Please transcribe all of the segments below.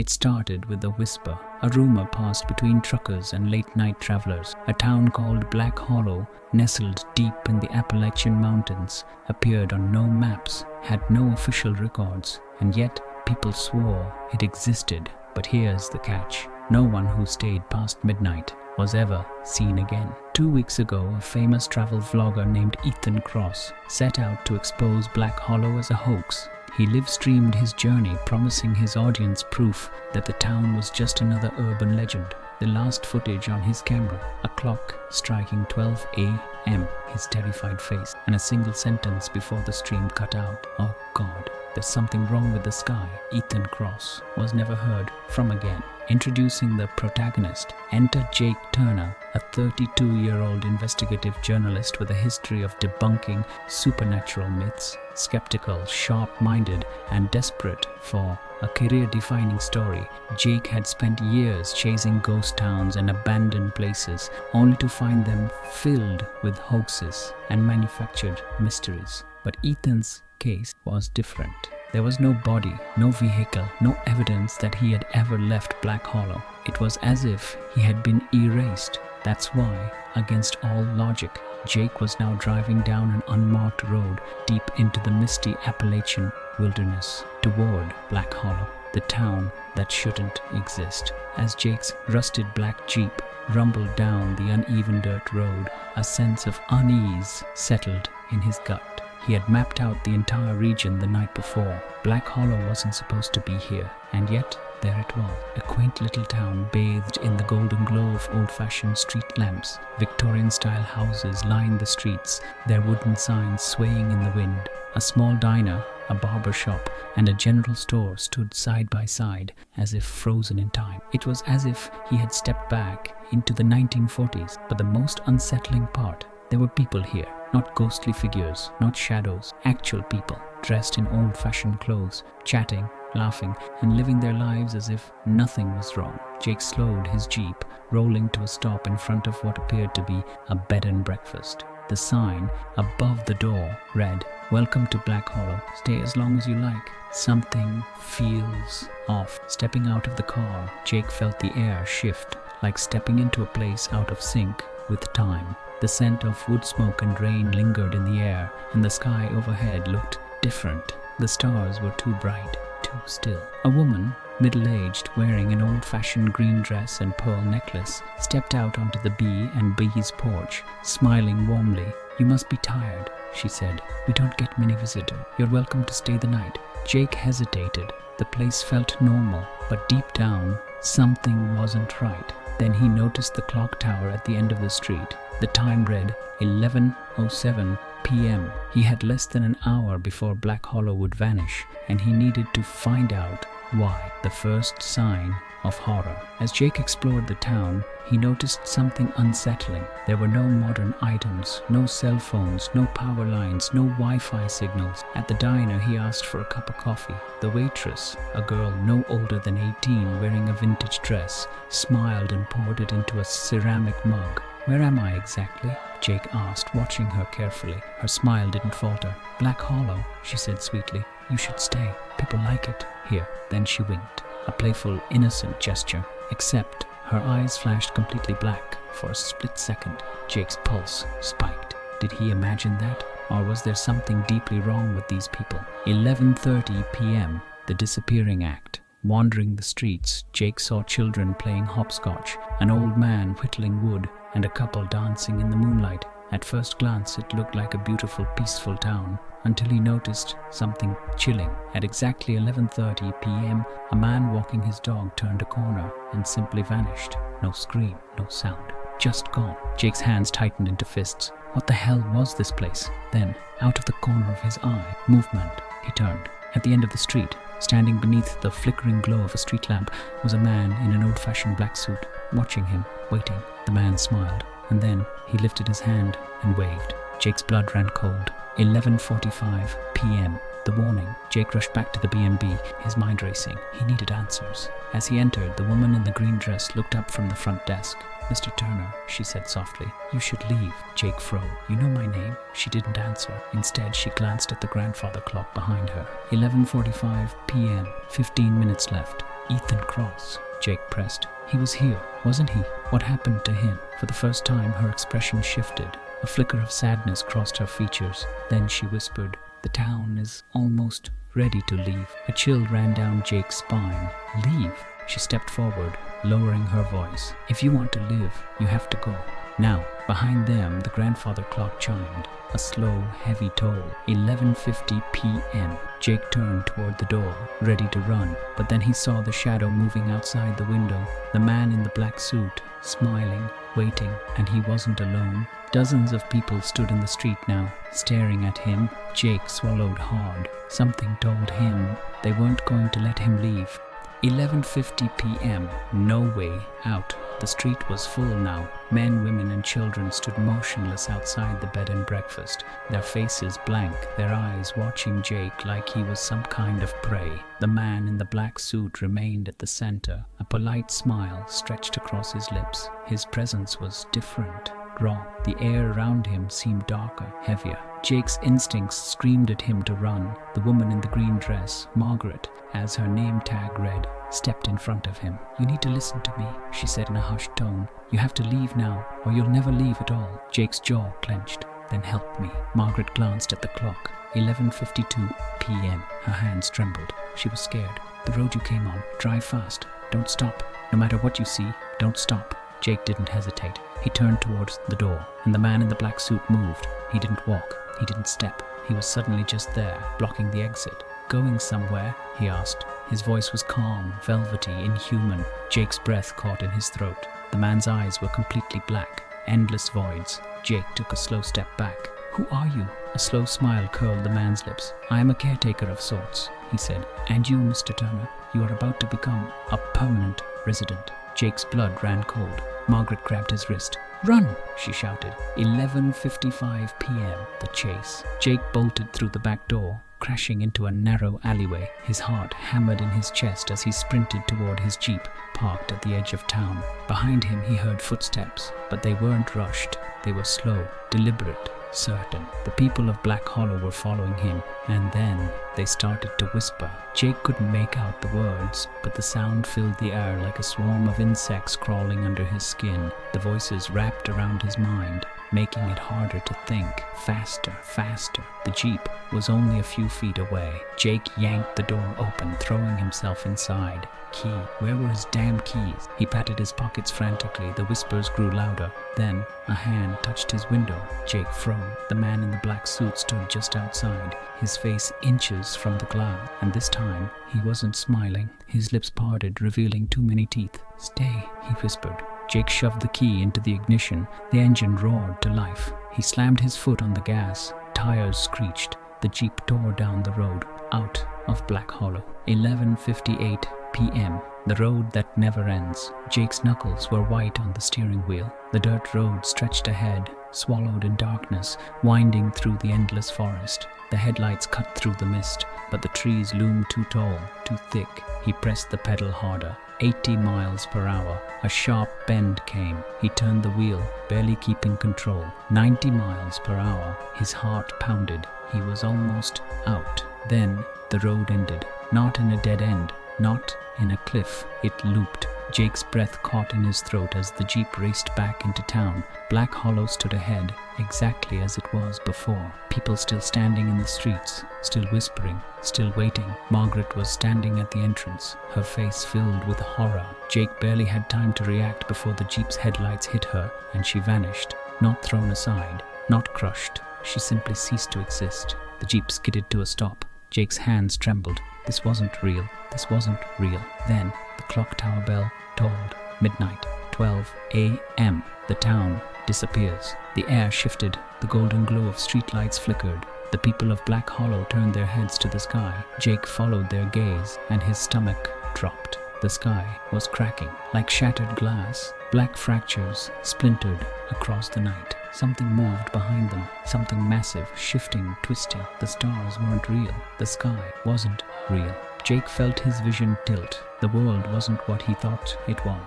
It started with a whisper. A rumor passed between truckers and late-night travelers. A town called Black Hollow, nestled deep in the Appalachian Mountains, appeared on no maps, had no official records, and yet people swore it existed. But here's the catch. No one who stayed past midnight was ever seen again. 2 weeks ago, a famous travel vlogger named Ethan Cross set out to expose Black Hollow as a hoax. He live-streamed his journey, promising his audience proof that the town was just another urban legend. The last footage on his camera, a clock striking 12 a.m., his terrified face, and a single sentence before the stream cut out. "Oh God, there's something wrong with the sky." Ethan Cross was never heard from again. Introducing the protagonist, enter Jake Turner, a 32-year-old investigative journalist with a history of debunking supernatural myths. Skeptical, sharp-minded, and desperate for a career-defining story, Jake had spent years chasing ghost towns and abandoned places, only to find them filled with hoaxes and manufactured mysteries. But Ethan's case was different. There was no body, no vehicle, no evidence that he had ever left Black Hollow. It was as if he had been erased. That's why, against all logic, Jake was now driving down an unmarked road deep into the misty Appalachian wilderness toward Black Hollow, the town that shouldn't exist. As Jake's rusted black Jeep rumbled down the uneven dirt road, a sense of unease settled in his gut. He had mapped out the entire region the night before. Black Hollow wasn't supposed to be here, and yet there it was. A quaint little town bathed in the golden glow of old-fashioned street lamps. Victorian-style houses lined the streets, their wooden signs swaying in the wind. A small diner, a barber shop, and a general store stood side by side, as if frozen in time. It was as if he had stepped back into the 1940s. But the most unsettling part, there were people here. Not ghostly figures, not shadows, actual people, dressed in old-fashioned clothes, chatting, laughing, and living their lives as if nothing was wrong. Jake slowed his Jeep, rolling to a stop in front of what appeared to be a bed and breakfast. The sign above the door read, "Welcome to Black Hollow. Stay as long as you like." Something feels off. Stepping out of the car, Jake felt the air shift, like stepping into a place out of sync with time. The scent of wood smoke and rain lingered in the air, and the sky overhead looked different. The stars were too bright, too still. A woman, middle-aged, wearing an old-fashioned green dress and pearl necklace, stepped out onto the B&B's porch, smiling warmly. "You must be tired," she said. "We don't get many visitors. You're welcome to stay the night." Jake hesitated. The place felt normal, but deep down, something wasn't right. Then he noticed the clock tower at the end of the street. The time read 11:07 p.m. He had less than an hour before Black Hollow would vanish, and he needed to find out why. The first sign of horror. As Jake explored the town, he noticed something unsettling. There were no modern items, no cell phones, no power lines, no Wi-Fi signals. At the diner, he asked for a cup of coffee. The waitress, a girl no older than 18 wearing a vintage dress, smiled and poured it into a ceramic mug. "Where am I exactly?" Jake asked, watching her carefully. Her smile didn't falter. "Black Hollow," she said sweetly. "You should stay. People like it here." Then she winked. A playful, innocent gesture, except her eyes flashed completely black. For a split second, Jake's pulse spiked. Did he imagine that? Or was there something deeply wrong with these people? 11:30 p.m., the disappearing act. Wandering the streets, Jake saw children playing hopscotch, an old man whittling wood, and a couple dancing in the moonlight. At first glance, it looked like a beautiful, peaceful town, until he noticed something chilling. At exactly 11:30 p.m., a man walking his dog turned a corner and simply vanished. No scream, no sound. Just gone. Jake's hands tightened into fists. What the hell was this place? Then, out of the corner of his eye, movement. He turned. At the end of the street, standing beneath the flickering glow of a street lamp, was a man in an old-fashioned black suit, watching him, waiting. The man smiled, and then he lifted his hand and waved. Jake's blood ran cold. 11:45 p.m. The warning. Jake rushed back to the B&B, his mind racing. He needed answers. As he entered, the woman in the green dress looked up from the front desk. "Mr. Turner," she said softly, "you should leave." Jake froze. "You know my name?" She didn't answer. Instead, she glanced at the grandfather clock behind her. 11:45 p.m. 15 minutes left. Ethan Cross, Jake pressed. He was here, wasn't he? What happened to him? For the first time, her expression shifted. A flicker of sadness crossed her features. Then she whispered, "The town is almost ready to leave." A chill ran down Jake's spine. Leave? She stepped forward, lowering her voice. "If you want to live, you have to go. Now." Behind them, the grandfather clock chimed. A slow, heavy toll. 11:50 p.m. Jake turned toward the door, ready to run, but then he saw the shadow moving outside the window. The man in the black suit, smiling, waiting, and he wasn't alone. Dozens of people stood in the street now, staring at him. Jake swallowed hard. Something told him they weren't going to let him leave. 11:50 p.m. No way out. The street was full now. Men, women, and children stood motionless outside the bed and breakfast, their faces blank, their eyes watching Jake like he was some kind of prey. The man in the black suit remained at the center. A polite smile stretched across his lips. His presence was different, raw. The air around him seemed darker, heavier. Jake's instincts screamed at him to run. The woman in the green dress, Margaret, as her name tag read, stepped in front of him. "You need to listen to me," she said in a hushed tone. "You have to leave now, or you'll never leave at all." Jake's jaw clenched. "Then help me." Margaret glanced at the clock. 11:52 p.m. Her hands trembled. She was scared. "The road you came on. Drive fast. Don't stop. No matter what you see, don't stop." Jake didn't hesitate. He turned towards the door, and the man in the black suit moved. He didn't walk. He didn't step. He was suddenly just there, blocking the exit. "Going somewhere?" he asked. His voice was calm, velvety, inhuman. Jake's breath caught in his throat. The man's eyes were completely black, endless voids. Jake took a slow step back. "Who are you?" A slow smile curled the man's lips. "I am a caretaker of sorts," he said. "And you, Mr. Turner, you are about to become a permanent resident." Jake's blood ran cold. Margaret grabbed his wrist. "Run!" she shouted. 11:55 p.m. The chase. Jake bolted through the back door, crashing into a narrow alleyway. His heart hammered in his chest as he sprinted toward his jeep, parked at the edge of town. Behind him he heard footsteps, but they weren't rushed. They were slow, deliberate, certain. The people of Black Hollow were following him, and then they started to whisper. Jake couldn't make out the words, but the sound filled the air like a swarm of insects crawling under his skin. The voices wrapped around his mind, making it harder to think. Faster, faster. The jeep was only a few feet away. Jake yanked the door open, throwing himself inside. Key. Where were his damn keys? He patted his pockets frantically. The whispers grew louder. Then a hand touched his window. Jake froze. The man in the black suit stood just outside, his face inches from the glass. And this time, he wasn't smiling. His lips parted, revealing too many teeth. "Stay," he whispered. Jake shoved the key into the ignition. The engine roared to life. He slammed his foot on the gas. Tires screeched. The jeep tore down the road, out of Black Hollow. 11:58 p.m. The road that never ends. Jake's knuckles were white on the steering wheel. The dirt road stretched ahead, swallowed in darkness, winding through the endless forest. The headlights cut through the mist, but the trees loomed too tall, too thick. He pressed the pedal harder. 80 miles per hour. A sharp bend came. He turned the wheel, barely keeping control. 90 miles per hour. His heart pounded. He was almost out. Then the road ended. Not in a dead end. Not in a cliff. It looped. Jake's breath caught in his throat as the jeep raced back into town. Black Hollow stood ahead, exactly as it was before. People still standing in the streets, still whispering, still waiting. Margaret was standing at the entrance, her face filled with horror. Jake barely had time to react before the jeep's headlights hit her, and she vanished. Not thrown aside, not crushed. She simply ceased to exist. The jeep skidded to a stop. Jake's hands trembled. This wasn't real. This wasn't real. Then the clock tower bell tolled. Midnight, 12 a.m. The town disappears. The air shifted. The golden glow of streetlights flickered. The people of Black Hollow turned their heads to the sky. Jake followed their gaze, and his stomach dropped. The sky was cracking. Like shattered glass, black fractures splintered across the night. Something moved behind them. Something massive, shifting, twisting. The stars weren't real. The sky wasn't real. Jake felt his vision tilt. The world wasn't what he thought it was.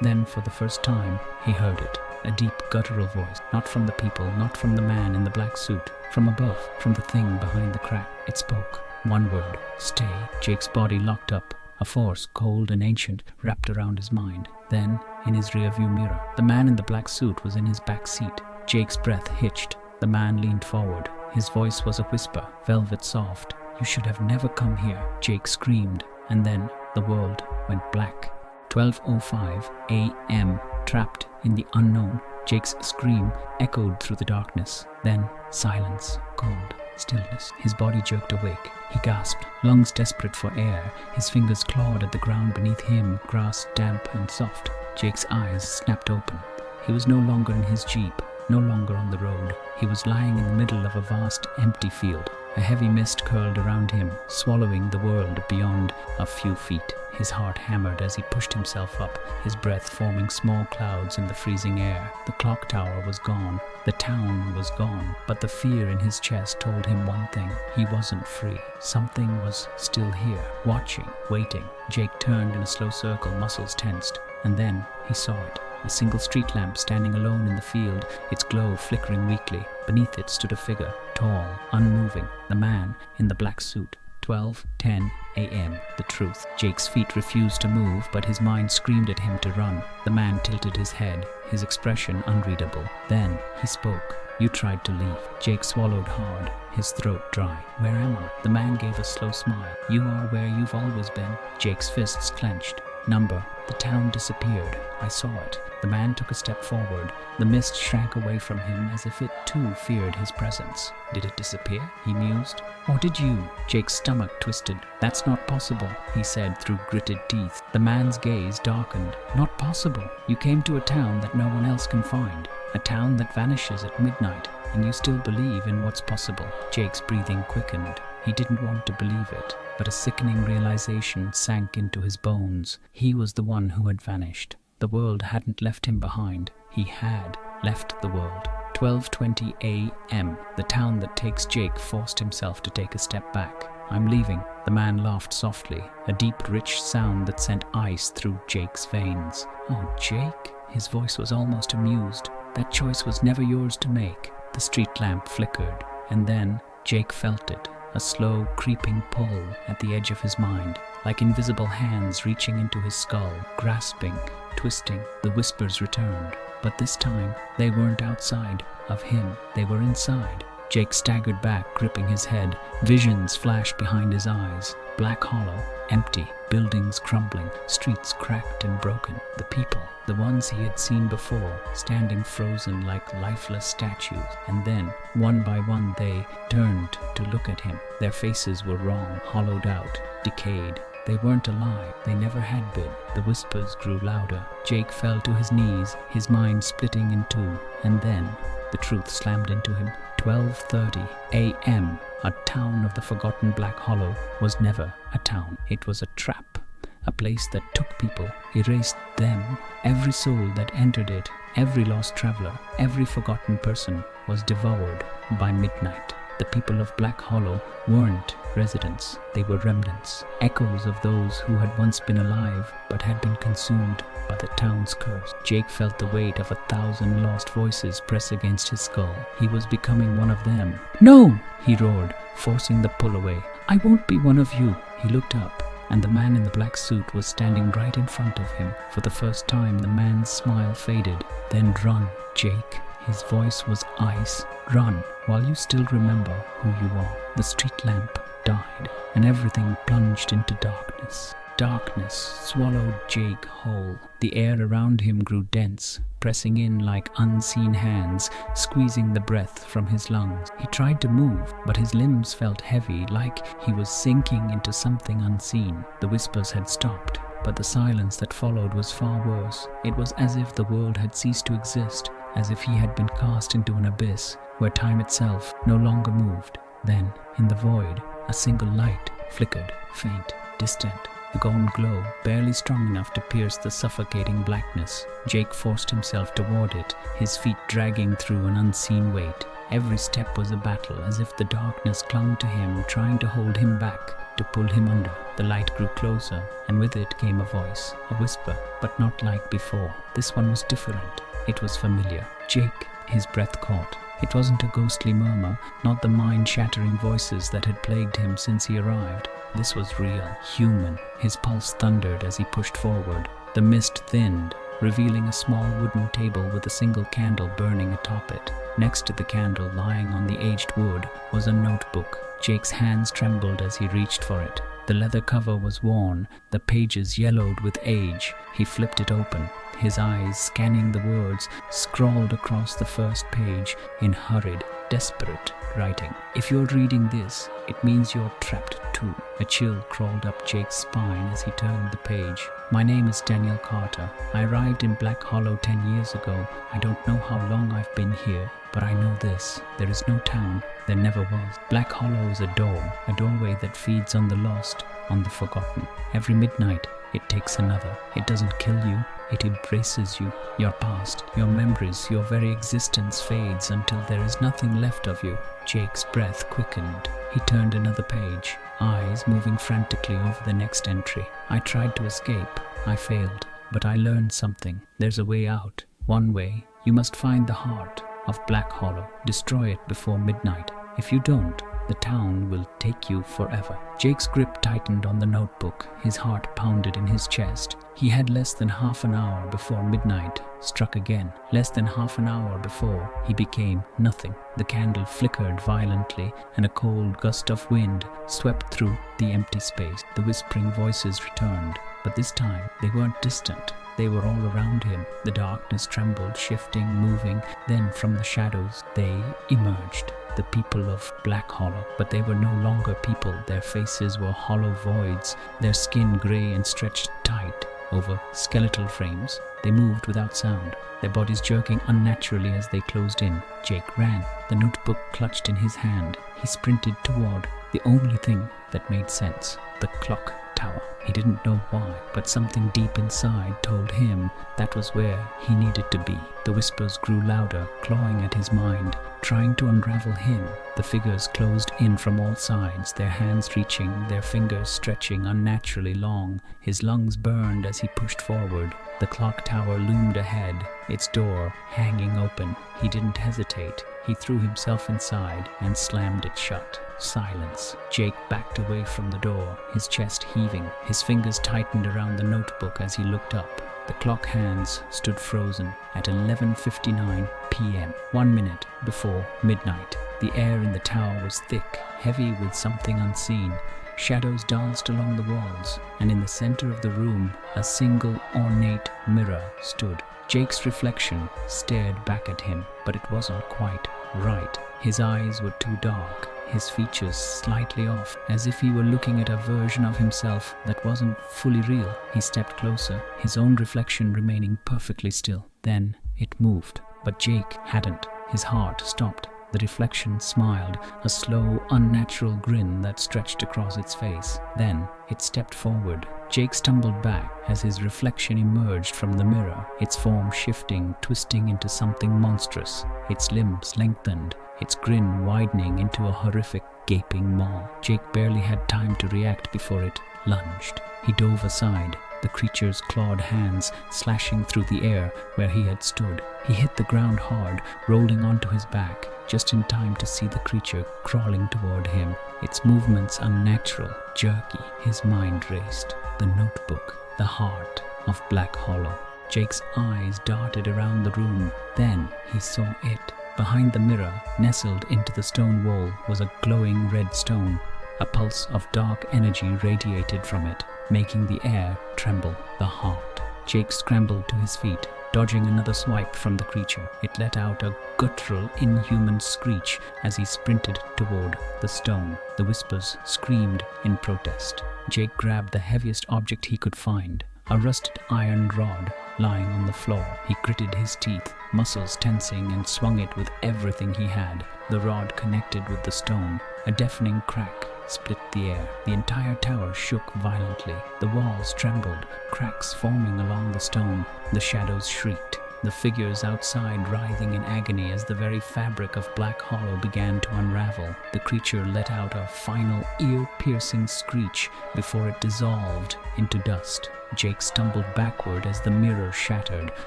Then, for the first time, he heard it. A deep, guttural voice. Not from the people, not from the man in the black suit. From above, from the thing behind the crack. It spoke. One word. Stay. Jake's body locked up. a force cold and ancient wrapped around his mind. Then, in his rearview mirror, the man in the black suit was in his back seat. Jake's breath hitched. The man leaned forward. His voice was a whisper, velvet soft. "You should have never come here," Jake screamed, and then the world went black. 12:05 a.m. Trapped in the unknown, Jake's scream echoed through the darkness. Then silence, cold, stillness. His body jerked awake. He gasped, lungs desperate for air. His fingers clawed at the ground beneath him, grass damp and soft. Jake's eyes snapped open. He was no longer in his jeep, no longer on the road. He was lying in the middle of a vast, empty field. A heavy mist curled around him, swallowing the world beyond a few feet. His heart hammered as he pushed himself up, his breath forming small clouds in the freezing air. The clock tower was gone. The town was gone. But the fear in his chest told him one thing. He wasn't free. Something was still here, watching, waiting. Jake turned in a slow circle, muscles tensed. And then he saw it. A single street lamp standing alone in the field, its glow flickering weakly. Beneath it stood a figure, tall, unmoving, the man in the black suit. 12:10 a.m. The truth. Jake's feet refused to move, but his mind screamed at him to run. The man tilted his head, his expression unreadable. Then he spoke. "You tried to leave." Jake swallowed hard, his throat dry. "Where am I?" The man gave a slow smile. "You are where you've always been." Jake's fists clenched. "Number. The town disappeared. I saw it." The man took a step forward. The mist shrank away from him as if it too feared his presence. "Did it disappear?" he mused. "Or did you?" Jake's stomach twisted. "That's not possible," he said through gritted teeth. The man's gaze darkened. "Not possible. You came to a town that no one else can find. A town that vanishes at midnight, and you still believe in what's possible." Jake's breathing quickened. He didn't want to believe it, but a sickening realization sank into his bones. He was the one who had vanished. The world hadn't left him behind. He had left the world. 12:20 a.m. The town that takes Jake forced himself to take a step back. "I'm leaving." The man laughed softly, a deep, rich sound that sent ice through Jake's veins. "Oh, Jake?" His voice was almost amused. "That choice was never yours to make." The street lamp flickered, and then Jake felt it. A slow, creeping pull at the edge of his mind, like invisible hands reaching into his skull, grasping, twisting. The whispers returned, but this time they weren't outside of him, they were inside. Jake staggered back, gripping his head. Visions flashed behind his eyes. Black hollow, empty, buildings crumbling, streets cracked and broken. The people, the ones he had seen before, standing frozen like lifeless statues. And then, one by one, they turned to look at him. Their faces were wrong, hollowed out, decayed. They weren't alive. They never had been. The whispers grew louder. Jake fell to his knees, his mind splitting in two. And then the truth slammed into him. 12:30 a.m. A town of the forgotten Black Hollow was never a town. It was a trap. A place that took people, erased them. Every soul that entered it, every lost traveler, every forgotten person was devoured by midnight. The people of Black Hollow weren't residents, they were remnants, echoes of those who had once been alive but had been consumed by the town's curse. Jake felt the weight of 1,000 lost voices press against his skull. He was becoming one of them. "No!" he roared, forcing the pull away. "I won't be one of you." He looked up, and the man in the black suit was standing right in front of him. For the first time, the man's smile faded. "Then run, Jake." His voice was ice. "Run, while you still remember who you are." The street lamp died, and everything plunged into darkness. Darkness swallowed Jake whole. The air around him grew dense, pressing in like unseen hands, squeezing the breath from his lungs. He tried to move, but his limbs felt heavy, like he was sinking into something unseen. The whispers had stopped, but the silence that followed was far worse. It was as if the world had ceased to exist, as if he had been cast into an abyss where time itself no longer moved. Then, in the void, a single light flickered, faint, distant, a golden glow, barely strong enough to pierce the suffocating blackness. Jake forced himself toward it, his feet dragging through an unseen weight. Every step was a battle, as if the darkness clung to him, trying to hold him back, to pull him under. The light grew closer, and with it came a voice, a whisper, but not like before. This one was different. It was familiar. Jake, his breath caught. It wasn't a ghostly murmur, not the mind-shattering voices that had plagued him since he arrived. This was real, human. His pulse thundered as he pushed forward. The mist thinned, revealing a small wooden table with a single candle burning atop it. Next to the candle, lying on the aged wood, was a notebook. Jake's hands trembled as he reached for it. The leather cover was worn, the pages yellowed with age. He flipped it open, his eyes scanning the words scrawled across the first page in hurried, desperate writing. "If you're reading this, it means you're trapped too." A chill crawled up Jake's spine as he turned the page. "My name is Daniel Carter. I arrived in Black Hollow 10 years ago. I don't know how long I've been here, but I know this. There is no town. There never was. Black Hollow is a doorway that feeds on the lost, on the forgotten. Every midnight, it takes another. It doesn't kill you. It embraces you. Your past, your memories, your very existence fades until there is nothing left of you." Jake's breath quickened. He turned another page, eyes moving frantically over the next entry. "I tried to escape. I failed. But I learned something. There's a way out. One way. You must find the heart of Black Hollow. Destroy it before midnight. If you don't, the town will take you forever." Jake's grip tightened on the notebook. His heart pounded in his chest. He had less than half an hour before midnight struck again. Less than half an hour before he became nothing. The candle flickered violently, and a cold gust of wind swept through the empty space. The whispering voices returned, but this time they weren't distant. They were all around him. The darkness trembled, shifting, moving. Then from the shadows they emerged. The people of Black Hollow. But they were no longer people. Their faces were hollow voids, their skin grey and stretched tight over skeletal frames. They moved without sound, their bodies jerking unnaturally as they closed in. Jake ran, the notebook clutched in his hand. He sprinted toward the only thing that made sense, the clock tower. He didn't know why, but something deep inside told him that was where he needed to be. The whispers grew louder, clawing at his mind, trying to unravel him. The figures closed in from all sides, their hands reaching, their fingers stretching unnaturally long. His lungs burned as he pushed forward. The clock tower loomed ahead, its door hanging open. He didn't hesitate. He threw himself inside and slammed it shut. Silence. Jake backed away from the door, his chest heaving. His fingers tightened around the notebook as he looked up. The clock hands stood frozen at 11:59 p.m., 1 minute before midnight. The air in the tower was thick, heavy with something unseen. Shadows danced along the walls, and in the center of the room, a single ornate mirror stood. Jake's reflection stared back at him, but it wasn't quite right. His eyes were too dark, his features slightly off, as if he were looking at a version of himself that wasn't fully real. He stepped closer, his own reflection remaining perfectly still. Then it moved, but Jake hadn't. His heart stopped. The reflection smiled, a slow, unnatural grin that stretched across its face. Then it stepped forward. Jake stumbled back as his reflection emerged from the mirror, its form shifting, twisting into something monstrous. Its limbs lengthened, its grin widening into a horrific, gaping maw. Jake barely had time to react before it lunged. He dove aside, the creature's clawed hands slashing through the air where he had stood. He hit the ground hard, rolling onto his back, just in time to see the creature crawling toward him, its movements unnatural, jerky. His mind raced. The notebook, the heart of Black Hollow. Jake's eyes darted around the room. Then he saw it. Behind the mirror, nestled into the stone wall, was a glowing red stone. A pulse of dark energy radiated from it, making the air tremble. The heart. Jake scrambled to his feet, dodging another swipe from the creature. It let out a guttural, inhuman screech as he sprinted toward the stone. The whispers screamed in protest. Jake grabbed the heaviest object he could find, a rusted iron rod lying on the floor. He gritted his teeth, muscles tensing, and swung it with everything he had. The rod connected with the stone. A deafening crack split the air. The entire tower shook violently. The walls trembled, cracks forming along the stone. The shadows shrieked. the figures outside writhing in agony as the very fabric of Black Hollow began to unravel. The creature let out a final ear-piercing screech before it dissolved into dust. Jake stumbled backward as the mirror shattered,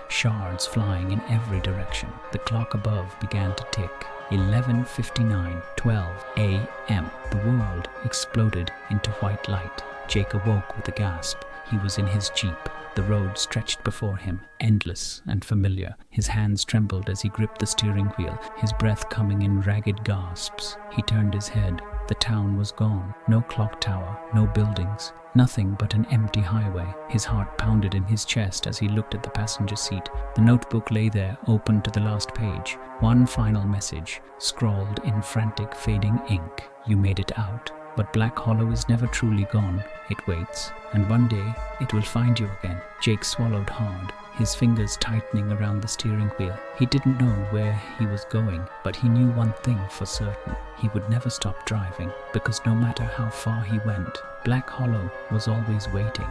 shards flying in every direction. The clock above began to tick. 11:59, 12 a.m. The world exploded into white light. Jake awoke with a gasp. He was in his jeep. The road stretched before him, endless and familiar. His hands trembled as he gripped the steering wheel, his breath coming in ragged gasps. He turned his head. The town was gone. No clock tower, no buildings, nothing but an empty highway. His heart pounded in his chest as he looked at the passenger seat. The notebook lay there, open to the last page. One final message, scrawled in frantic, fading ink. You made it out. But Black Hollow is never truly gone. It waits, and one day it will find you again. Jake swallowed hard, his fingers tightening around the steering wheel. He didn't know where he was going, but he knew one thing for certain. He would never stop driving, because no matter how far he went, Black Hollow was always waiting.